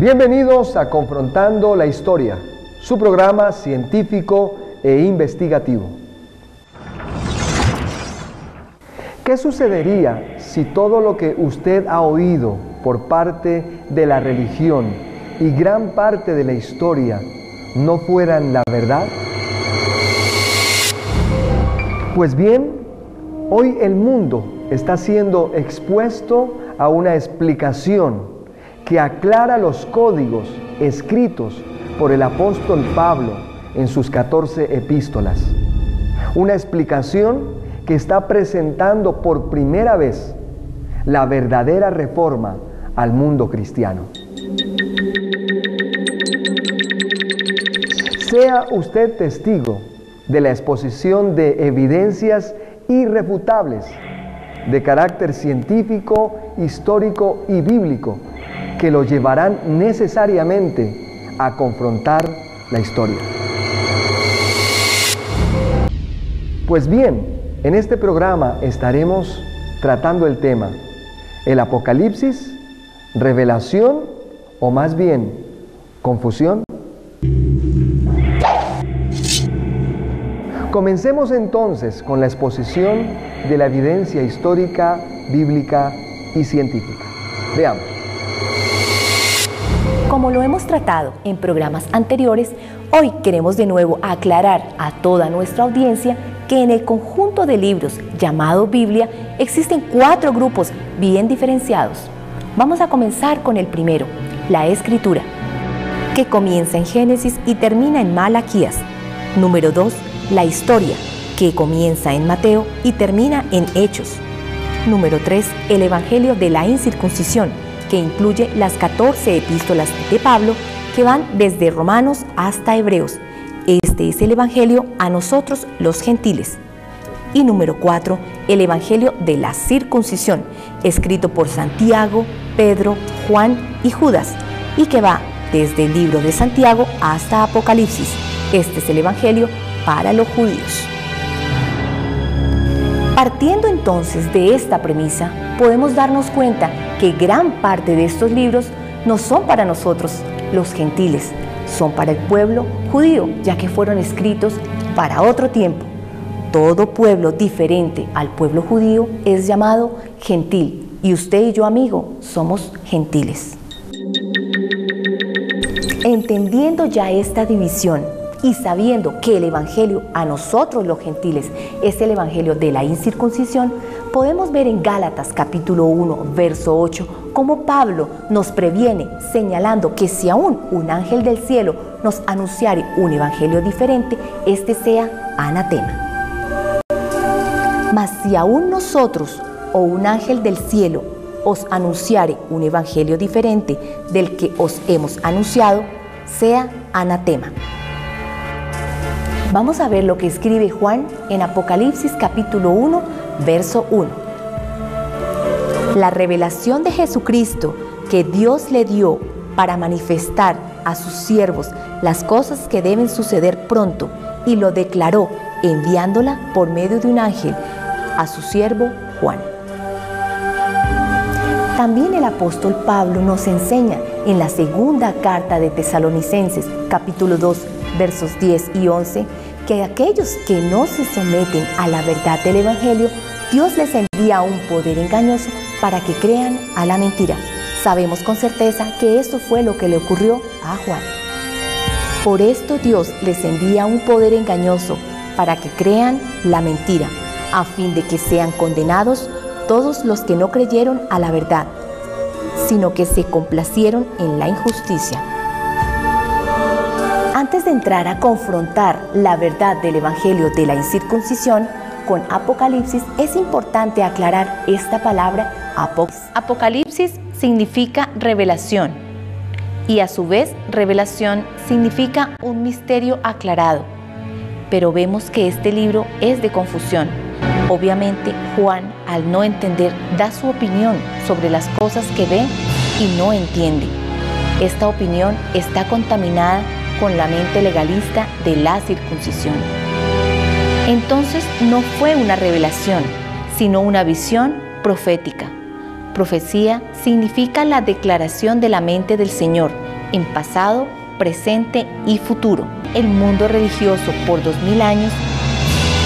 Bienvenidos a Confrontando la Historia, su programa científico e investigativo. ¿Qué sucedería si todo lo que usted ha oído por parte de la religión y gran parte de la historia no fueran la verdad? Pues bien, hoy el mundo está siendo expuesto a una explicación que aclara los códigos escritos por el apóstol Pablo en sus 14 epístolas. Una explicación que está presentando por primera vez la verdadera reforma al mundo cristiano. Sea usted testigo de la exposición de evidencias irrefutables de carácter científico, histórico y bíblico que lo llevarán necesariamente a confrontar la historia. Pues bien, en este programa estaremos tratando el tema: ¿el Apocalipsis, revelación o más bien confusión? Comencemos entonces con la exposición de la evidencia histórica, bíblica y científica. Veamos. Como lo hemos tratado en programas anteriores, hoy queremos de nuevo aclarar a toda nuestra audiencia que en el conjunto de libros llamado Biblia existen 4 grupos bien diferenciados. Vamos a comenzar con el primero, la Escritura, que comienza en Génesis y termina en Malaquías. Número 2, la Historia, que comienza en Mateo y termina en Hechos. Número 3, el Evangelio de la Incircuncisión, que incluye las 14 epístolas de Pablo que van desde Romanos hasta Hebreos. Este es el Evangelio a nosotros los gentiles. Y número 4, el Evangelio de la Circuncisión, escrito por Santiago, Pedro, Juan y Judas, y que va desde el libro de Santiago hasta Apocalipsis. Este es el Evangelio para los judíos. Partiendo entonces de esta premisa, podemos darnos cuenta que gran parte de estos libros no son para nosotros, los gentiles, son para el pueblo judío, ya que fueron escritos para otro tiempo. Todo pueblo diferente al pueblo judío es llamado gentil, y usted y yo, amigo, somos gentiles. Entendiendo ya esta división y sabiendo que el Evangelio a nosotros los gentiles es el Evangelio de la incircuncisión, podemos ver en Gálatas capítulo 1, verso 8, cómo Pablo nos previene señalando que si aún un ángel del cielo nos anunciare un evangelio diferente, este sea anatema. Mas si aún nosotros o un ángel del cielo os anunciare un evangelio diferente del que os hemos anunciado, sea anatema. Vamos a ver lo que escribe Juan en Apocalipsis capítulo 1, verso 1. La revelación de Jesucristo que Dios le dio para manifestar a sus siervos las cosas que deben suceder pronto, y lo declaró enviándola por medio de un ángel a su siervo Juan. También el apóstol Pablo nos enseña en la segunda carta de Tesalonicenses capítulo 2, versos 10 y 11, que aquellos que no se someten a la verdad del Evangelio, Dios les envía un poder engañoso para que crean a la mentira. Sabemos con certeza que esto fue lo que le ocurrió a Juan. Por esto Dios les envía un poder engañoso para que crean la mentira, a fin de que sean condenados todos los que no creyeron a la verdad, sino que se complacieron en la injusticia. Antes de entrar a confrontar la verdad del Evangelio de la incircuncisión con Apocalipsis, es importante aclarar esta palabra Apocalipsis significa revelación, y a su vez revelación significa un misterio aclarado. Pero vemos que este libro es de confusión. Obviamente Juan, al no entender, da su opinión sobre las cosas que ve y no entiende. Esta opinión está contaminada con la mente legalista de la circuncisión. Entonces no fue una revelación, sino una visión profética. Profecía significa la declaración de la mente del Señor, en pasado, presente y futuro. El mundo religioso por 2000 años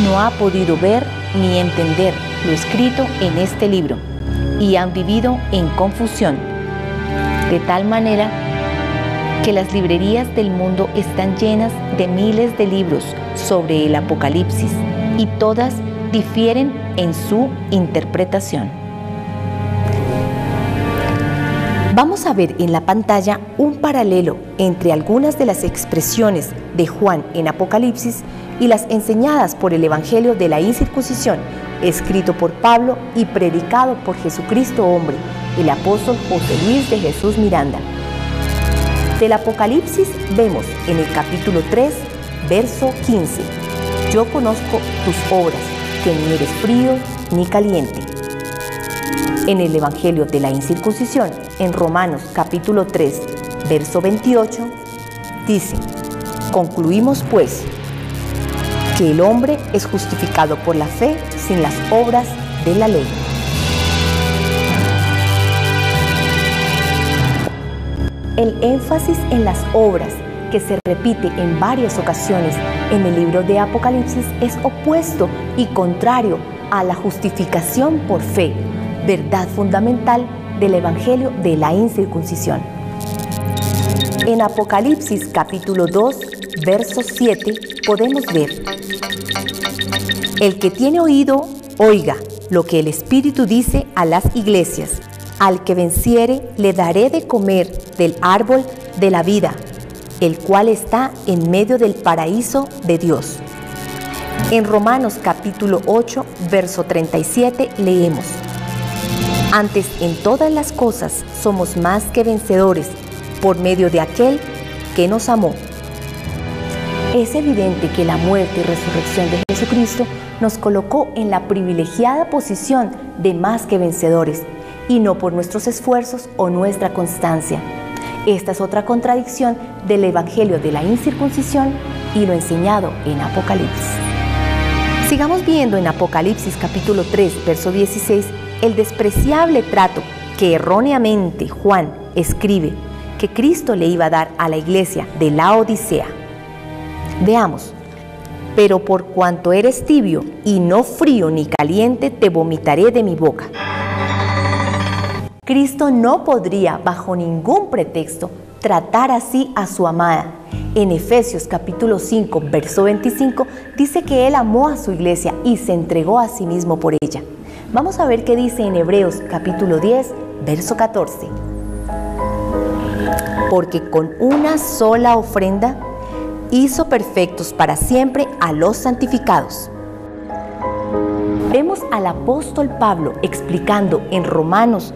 no ha podido ver ni entender lo escrito en este libro y han vivido en confusión, de tal manera que las librerías del mundo están llenas de miles de libros sobre el Apocalipsis y todas difieren en su interpretación. Vamos a ver en la pantalla un paralelo entre algunas de las expresiones de Juan en Apocalipsis y las enseñadas por el Evangelio de la Incircuncisión, escrito por Pablo y predicado por Jesucristo hombre, el apóstol José Luis de Jesús Miranda. Del Apocalipsis vemos en el capítulo 3, verso 15: Yo conozco tus obras, que ni eres frío ni caliente. En el Evangelio de la Incircuncisión, en Romanos capítulo 3, verso 28, dice: Concluimos pues que el hombre es justificado por la fe sin las obras de la ley. El énfasis en las obras, que se repite en varias ocasiones en el libro de Apocalipsis, es opuesto y contrario a la justificación por fe, verdad fundamental del Evangelio de la Incircuncisión. En Apocalipsis capítulo 2, verso 7, podemos ver: El que tiene oído, oiga lo que el Espíritu dice a las iglesias. Al que venciere, le daré de comer del árbol de la vida, el cual está en medio del paraíso de Dios. En Romanos capítulo 8, verso 37, leemos: Antes en todas las cosas somos más que vencedores por medio de aquel que nos amó. Es evidente que la muerte y resurrección de Jesucristo nos colocó en la privilegiada posición de más que vencedores, y no por nuestros esfuerzos o nuestra constancia. Esta es otra contradicción del Evangelio de la Incircuncisión y lo enseñado en Apocalipsis. Sigamos viendo en Apocalipsis capítulo 3, verso 16, el despreciable trato que erróneamente Juan escribe que Cristo le iba a dar a la iglesia de Laodicea. Veamos: Pero por cuanto eres tibio y no frío ni caliente, te vomitaré de mi boca. Cristo no podría, bajo ningún pretexto, tratar así a su amada. En Efesios capítulo 5, verso 25, dice que Él amó a su iglesia y se entregó a sí mismo por ella. Vamos a ver qué dice en Hebreos capítulo 10, verso 14. Porque con una sola ofrenda hizo perfectos para siempre a los santificados. Vemos al apóstol Pablo explicando en Romanos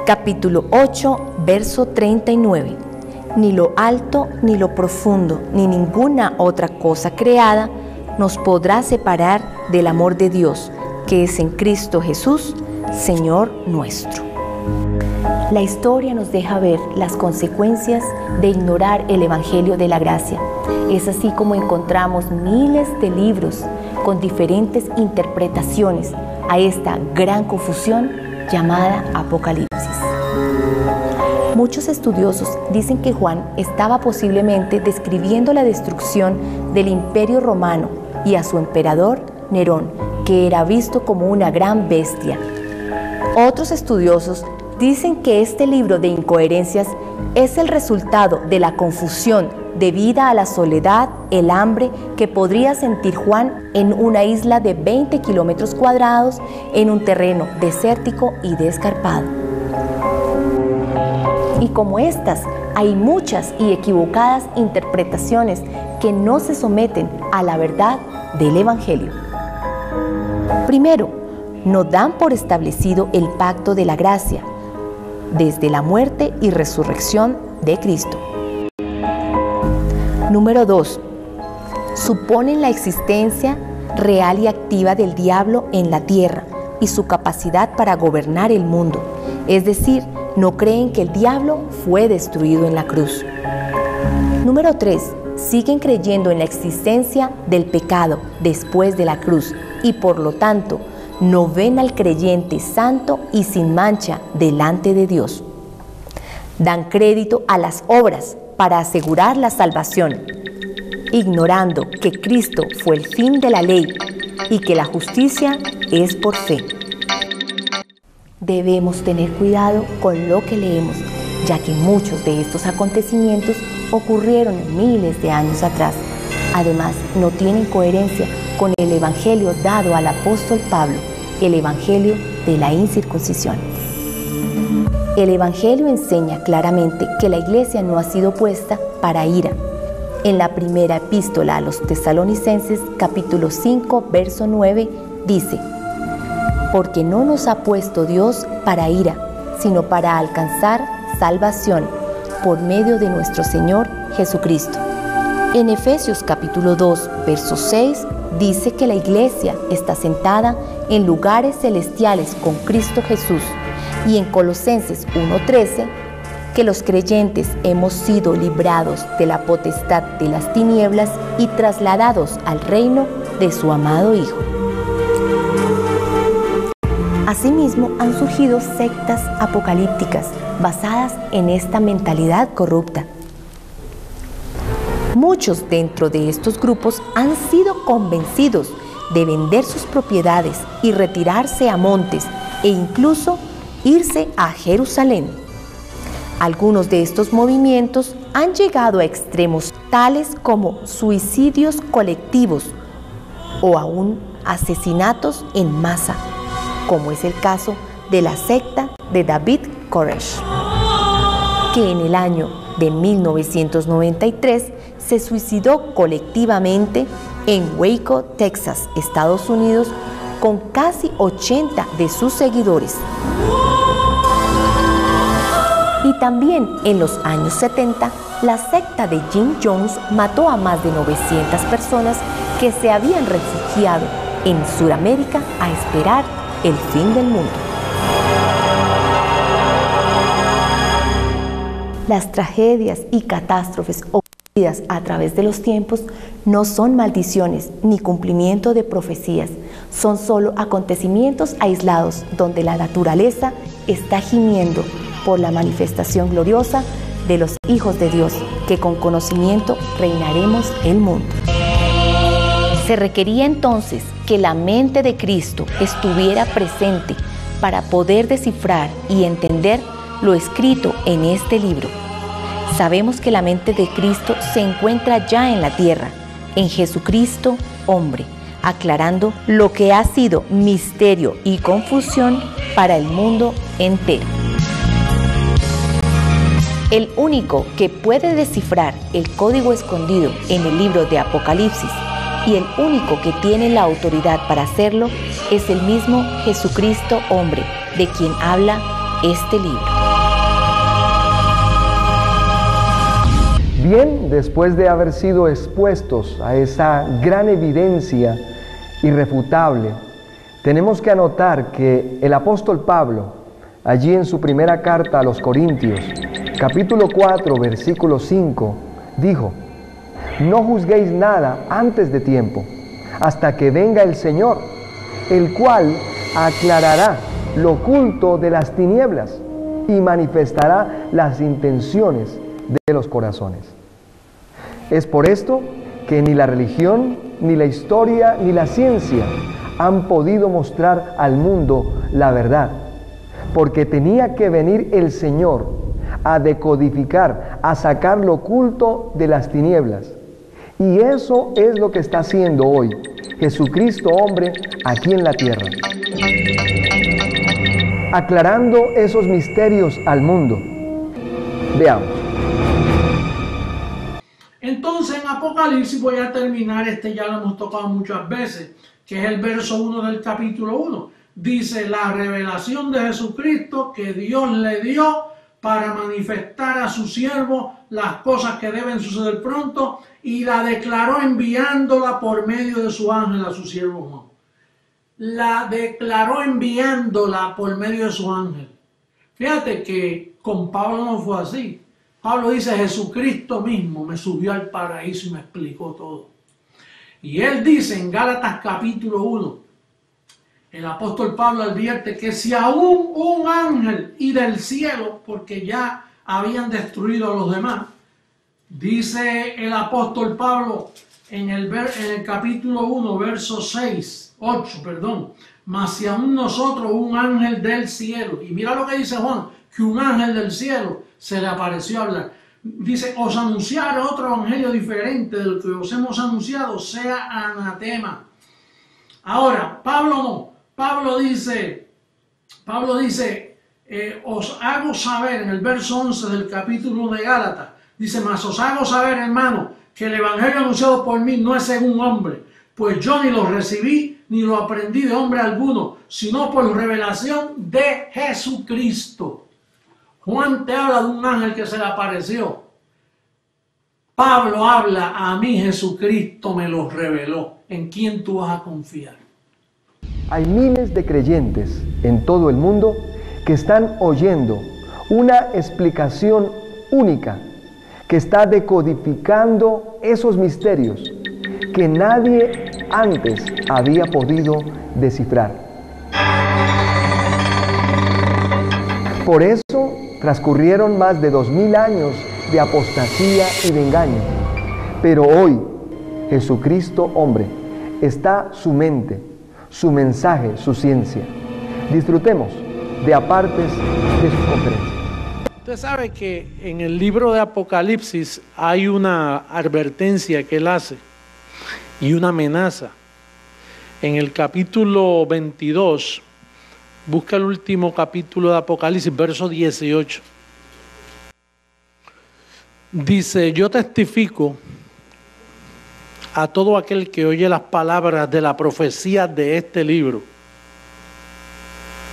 capítulo 8, verso 39: Ni lo alto, ni lo profundo, ni ninguna otra cosa creada nos podrá separar del amor de Dios, que es en Cristo Jesús, Señor nuestro. La historia nos deja ver las consecuencias de ignorar el Evangelio de la Gracia. Es así como encontramos miles de libros con diferentes interpretaciones a esta gran confusión llamada Apocalipsis. Muchos estudiosos dicen que Juan estaba posiblemente describiendo la destrucción del Imperio Romano y a su emperador Nerón, que era visto como una gran bestia. Otros estudiosos dicen que este libro de incoherencias es el resultado de la confusión debida a la soledad, el hambre que podría sentir Juan en una isla de 20 kilómetros cuadrados en un terreno desértico y descarpado. Y como estas, hay muchas y equivocadas interpretaciones que no se someten a la verdad del Evangelio. Primero, no dan por establecido el pacto de la gracia desde la muerte y resurrección de Cristo. Número 2, suponen la existencia real y activa del diablo en la tierra y su capacidad para gobernar el mundo, es decir, no creen que el diablo fue destruido en la cruz. Número 3, siguen creyendo en la existencia del pecado después de la cruz y por lo tanto no ven al creyente santo y sin mancha delante de Dios. Dan crédito a las obras para asegurar la salvación, ignorando que Cristo fue el fin de la ley y que la justicia es por fe. Debemos tener cuidado con lo que leemos, ya que muchos de estos acontecimientos ocurrieron miles de años atrás. Además, no tienen coherencia con el evangelio dado al apóstol Pablo, el evangelio de la incircuncisión. El evangelio enseña claramente que la iglesia no ha sido puesta para ira. En la primera epístola a los Tesalonicenses, capítulo 5, verso 9, dice: porque no nos ha puesto Dios para ira, sino para alcanzar salvación por medio de nuestro Señor Jesucristo. En Efesios capítulo 2, verso 6, dice que la iglesia está sentada en lugares celestiales con Cristo Jesús. Y en Colosenses 1:13, que los creyentes hemos sido librados de la potestad de las tinieblas y trasladados al reino de su amado Hijo. Asimismo, han surgido sectas apocalípticas basadas en esta mentalidad corrupta. Muchos dentro de estos grupos han sido convencidos de vender sus propiedades y retirarse a montes e incluso irse a Jerusalén. Algunos de estos movimientos han llegado a extremos tales como suicidios colectivos o aún asesinatos en masa, como es el caso de la secta de David Koresh, que en el año de 1993 se suicidó colectivamente en Waco, Texas, Estados Unidos, con casi 80 de sus seguidores. Y también en los años 70, la secta de Jim Jones mató a más de 900 personas que se habían refugiado en Sudamérica a esperar el fin del mundo. Las tragedias y catástrofes ocurridas a través de los tiempos no son maldiciones ni cumplimiento de profecías, son solo acontecimientos aislados donde la naturaleza está gimiendo por la manifestación gloriosa de los hijos de Dios, que con conocimiento reinaremos el mundo. Se requería entonces que la mente de Cristo estuviera presente para poder descifrar y entender lo escrito en este libro. Sabemos que la mente de Cristo se encuentra ya en la tierra, en Jesucristo, hombre, aclarando lo que ha sido misterio y confusión para el mundo entero. El único que puede descifrar el código escondido en el libro de Apocalipsis y el único que tiene la autoridad para hacerlo es el mismo Jesucristo hombre, de quien habla este libro. Bien, después de haber sido expuestos a esa gran evidencia irrefutable, tenemos que anotar que el apóstol Pablo, allí en su primera carta a los Corintios, capítulo 4, versículo 5, dijo: no juzguéis nada antes de tiempo, hasta que venga el Señor, el cual aclarará lo oculto de las tinieblas y manifestará las intenciones de los corazones. Es por esto que ni la religión, ni la historia, ni la ciencia han podido mostrar al mundo la verdad, porque tenía que venir el Señor a decodificar, a sacar lo oculto de las tinieblas. Y eso es lo que está haciendo hoy Jesucristo hombre aquí en la tierra, aclarando esos misterios al mundo. Veamos. Entonces en Apocalipsis, voy a terminar, ya lo hemos tocado muchas veces, que es el verso 1 del capítulo 1. Dice: la revelación de Jesucristo que Dios le dio para manifestar a su siervo las cosas que deben suceder pronto, y la declaró enviándola por medio de su ángel a su siervo Juan. La declaró enviándola por medio de su ángel. Fíjate que con Pablo no fue así. Pablo dice: Jesucristo mismo me subió al paraíso y me explicó todo. Y él dice en Gálatas capítulo 1, el apóstol Pablo advierte que si aún un ángel y del cielo, porque ya habían destruido a los demás, Dice el apóstol Pablo en el capítulo 1, verso 8, mas si aún nosotros un ángel del cielo, y mira lo que dice Juan, que un ángel del cielo se le apareció a hablar. Dice, os anunciar otro evangelio diferente del que os hemos anunciado, sea anatema. Ahora, Pablo no. Pablo dice, os hago saber en el verso 11 del capítulo 1 de Gálatas, dice, mas os hago saber, hermano, que el evangelio anunciado por mí no es según hombre, pues yo ni lo recibí ni lo aprendí de hombre alguno, sino por revelación de Jesucristo. Juan te habla de un ángel que se le apareció. Pablo habla, a mí Jesucristo me lo reveló. ¿En quién tú vas a confiar? Hay miles de creyentes en todo el mundo que están oyendo una explicación única que está decodificando esos misterios que nadie antes había podido descifrar. Por eso transcurrieron más de 2000 años de apostasía y de engaño. Pero hoy, Jesucristo, hombre, está su mente, su mensaje, su ciencia. Disfrutemos de apartes de sus conferencias. Usted sabe que en el libro de Apocalipsis hay una advertencia que él hace y una amenaza. En el capítulo 22, busca el último capítulo de Apocalipsis, verso 18. Dice, yo testifico a todo aquel que oye las palabras de la profecía de este libro.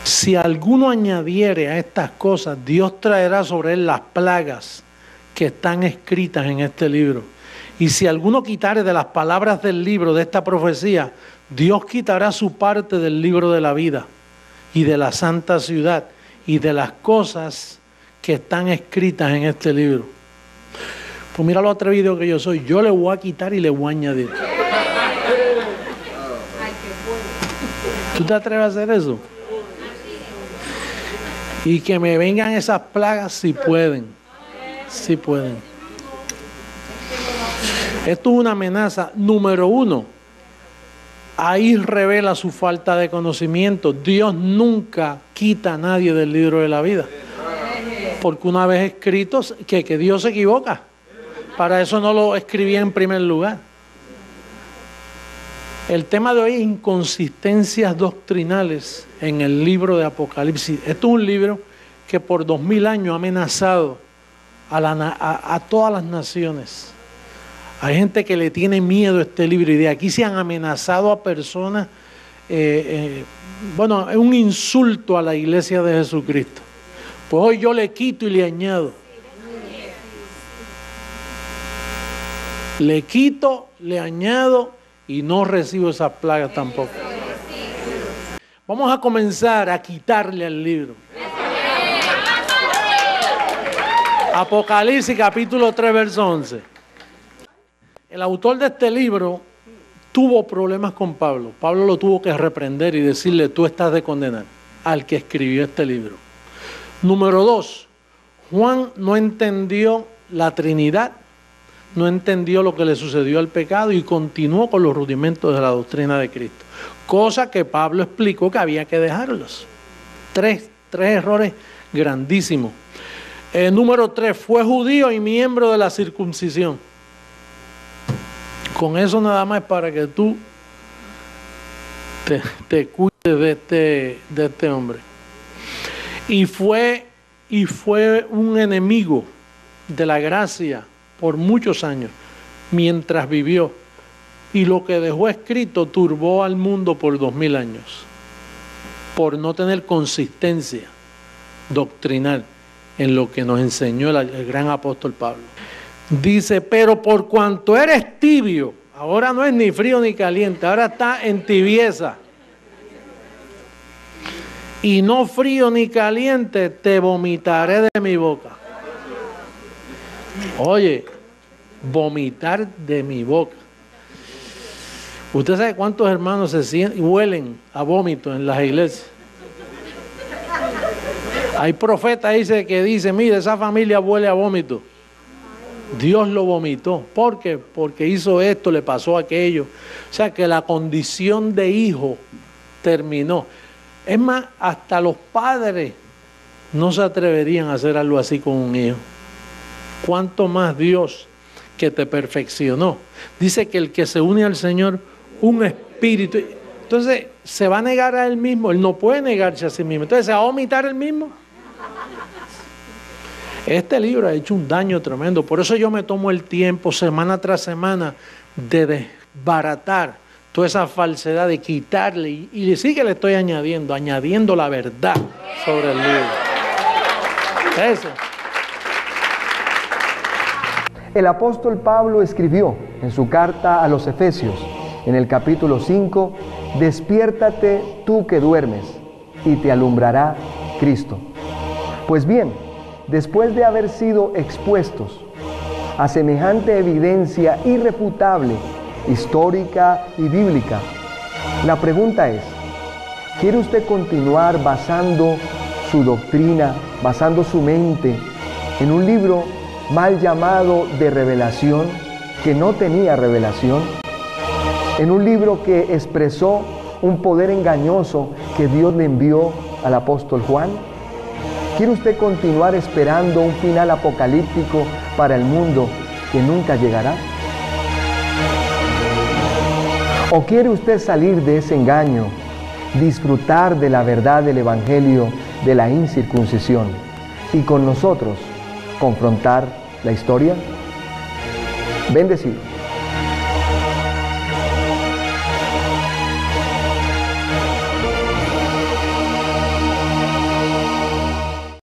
Si alguno añadiere a estas cosas, Dios traerá sobre él las plagas que están escritas en este libro. Y si alguno quitare de las palabras del libro de esta profecía, Dios quitará su parte del libro de la vida y de la santa ciudad y de las cosas que están escritas en este libro. Pues mira lo atrevido que yo soy. Yo le voy a quitar y le voy a añadir. ¿Tú te atreves a hacer eso? Y que me vengan esas plagas si pueden. Si pueden. Esto es una amenaza. Número 1. Ahí revela su falta de conocimiento. Dios nunca quita a nadie del libro de la vida. Porque una vez escrito, que Dios se equivoca. Para eso no lo escribía en primer lugar. El tema de hoy es inconsistencias doctrinales en el libro de Apocalipsis. Esto es un libro que por 2000 años ha amenazado a todas las naciones. Hay gente que le tiene miedo a este libro y de aquí se han amenazado a personas. Bueno, es un insulto a la iglesia de Jesucristo. Pues hoy yo le quito y le añado. Le quito, le añado y no recibo esas plagas tampoco. Vamos a comenzar a quitarle al libro. Apocalipsis capítulo 3, verso 11. El autor de este libro tuvo problemas con Pablo. Pablo lo tuvo que reprender y decirle, tú estás de condenar al que escribió este libro. Número 2, Juan no entendió la Trinidad, no entendió lo que le sucedió al pecado y continuó con los rudimentos de la doctrina de Cristo. Cosa que Pablo explicó que había que dejarlos. Tres errores grandísimos. Número 3, fue judío y miembro de la circuncisión. Con eso nada más para que tú te cuides de este hombre. Y fue un enemigo de la gracia por muchos años, mientras vivió. Y lo que dejó escrito turbó al mundo por 2000 años, por no tener consistencia doctrinal en lo que nos enseñó el gran apóstol Pablo. Dice, pero por cuanto eres tibio, ahora no es ni frío ni caliente, ahora está en tibieza. Y no frío ni caliente, te vomitaré de mi boca. Oye, vomitar de mi boca. ¿Usted sabe cuántos hermanos huelen a vómito en las iglesias? Hay profetas que dicen, mire, esa familia huele a vómito. Dios lo vomitó. ¿Por qué? Porque hizo esto, le pasó aquello. O sea que la condición de hijo terminó. Es más, hasta los padres no se atreverían a hacer algo así con un hijo. ¿Cuánto más Dios que te perfeccionó? Dice que el que se une al Señor, un espíritu. Entonces, ¿se va a negar a él mismo? Él no puede negarse a sí mismo. Entonces, ¿se va a vomitar él mismo? Este libro ha hecho un daño tremendo. Por eso yo me tomo el tiempo, semana tras semana, de desbaratar toda esa falsedad, de quitarle. Y sí que le estoy añadiendo la verdad sobre el libro. Eso. El apóstol Pablo escribió en su carta a los Efesios, en el capítulo 5, despiértate tú que duermes, y te alumbrará Cristo. Pues bien, después de haber sido expuestos a semejante evidencia irrefutable, histórica y bíblica, la pregunta es, ¿quiere usted continuar basando su doctrina, basando su mente en un libro mal llamado de revelación, que no tenía revelación? En un libro que expresó un poder engañoso que Dios le envió al apóstol Juan. ¿Quiere usted continuar esperando un final apocalíptico para el mundo que nunca llegará? ¿O quiere usted salir de ese engaño, disfrutar de la verdad del Evangelio de la incircuncisión y con nosotros confrontar la historia? Bendecido.